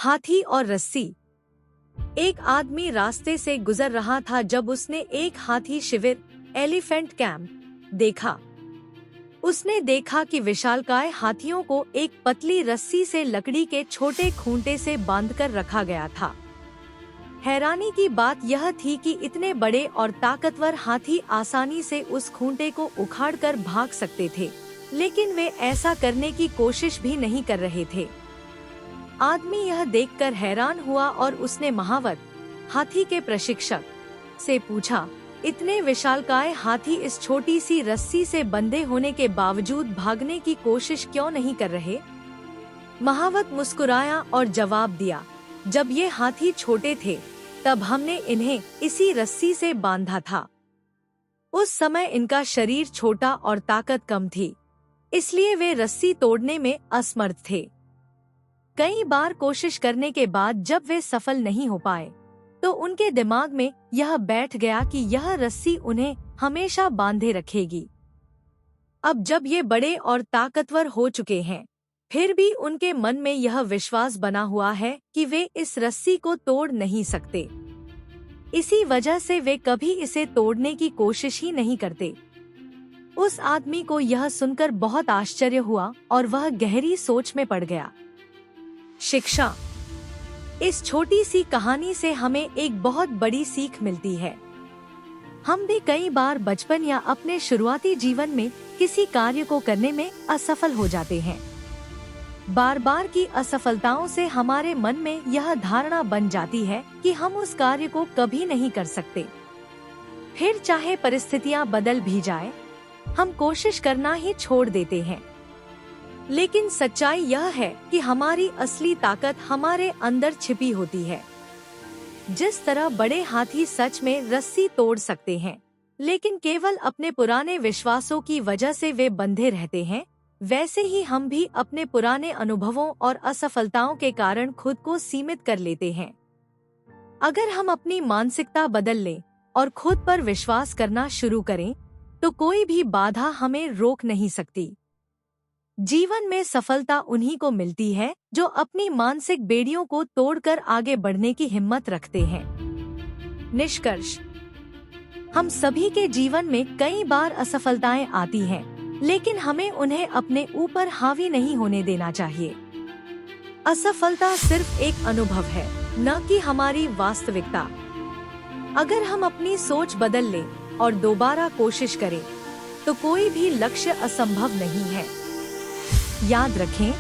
हाथी और रस्सी। एक आदमी रास्ते से गुजर रहा था जब उसने एक हाथी शिविर एलिफेंट कैंप देखा। उसने देखा कि विशालकाय हाथियों को एक पतली रस्सी से लकड़ी के छोटे खूंटे से बांधकर रखा गया था। हैरानी की बात यह थी कि इतने बड़े और ताकतवर हाथी आसानी से उस खूंटे को उखाड़कर भाग सकते थे, लेकिन वे ऐसा करने की कोशिश भी नहीं कर रहे थे। आदमी यह देखकर हैरान हुआ और उसने महावत हाथी के प्रशिक्षक से पूछा, इतने विशालकाय हाथी इस छोटी सी रस्सी से बंधे होने के बावजूद भागने की कोशिश क्यों नहीं कर रहे? महावत मुस्कुराया और जवाब दिया, जब ये हाथी छोटे थे तब हमने इन्हें इसी रस्सी से बांधा था। उस समय इनका शरीर छोटा और ताकत कम थी, इसलिए वे रस्सी तोड़ने में असमर्थ थे। कई बार कोशिश करने के बाद जब वे सफल नहीं हो पाए, तो उनके दिमाग में यह बैठ गया कि यह रस्सी उन्हें हमेशा बांधे रखेगी। अब जब ये बड़े और ताकतवर हो चुके हैं, फिर भी उनके मन में यह विश्वास बना हुआ है कि वे इस रस्सी को तोड़ नहीं सकते। इसी वजह से वे कभी इसे तोड़ने की कोशिश ही नहीं करते। उस आदमी को यह सुनकर बहुत आश्चर्य हुआ और वह गहरी सोच में पड़ गया। शिक्षा। इस छोटी सी कहानी से हमें एक बहुत बड़ी सीख मिलती है। हम भी कई बार बचपन या अपने शुरुआती जीवन में किसी कार्य को करने में असफल हो जाते हैं। बार बार की असफलताओं से हमारे मन में यह धारणा बन जाती है कि हम उस कार्य को कभी नहीं कर सकते। फिर चाहे परिस्थितियां बदल भी जाए, हम कोशिश करना ही छोड़ देते हैं। लेकिन सच्चाई यह है कि हमारी असली ताकत हमारे अंदर छिपी होती है। जिस तरह बड़े हाथी सच में रस्सी तोड़ सकते हैं, लेकिन केवल अपने पुराने विश्वासों की वजह से वे बंधे रहते हैं, वैसे ही हम भी अपने पुराने अनुभवों और असफलताओं के कारण खुद को सीमित कर लेते हैं। अगर हम अपनी मानसिकता बदल लें और खुद पर विश्वास करना शुरू करें, तो कोई भी बाधा हमें रोक नहीं सकती। जीवन में सफलता उन्हीं को मिलती है जो अपनी मानसिक बेड़ियों को तोड़कर आगे बढ़ने की हिम्मत रखते हैं। निष्कर्ष। हम सभी के जीवन में कई बार असफलताएं आती हैं, लेकिन हमें उन्हें अपने ऊपर हावी नहीं होने देना चाहिए। असफलता सिर्फ एक अनुभव है, न कि हमारी वास्तविकता। अगर हम अपनी सोच बदल लें और दोबारा कोशिश करें, तो कोई भी लक्ष्य असंभव नहीं है। याद रखें,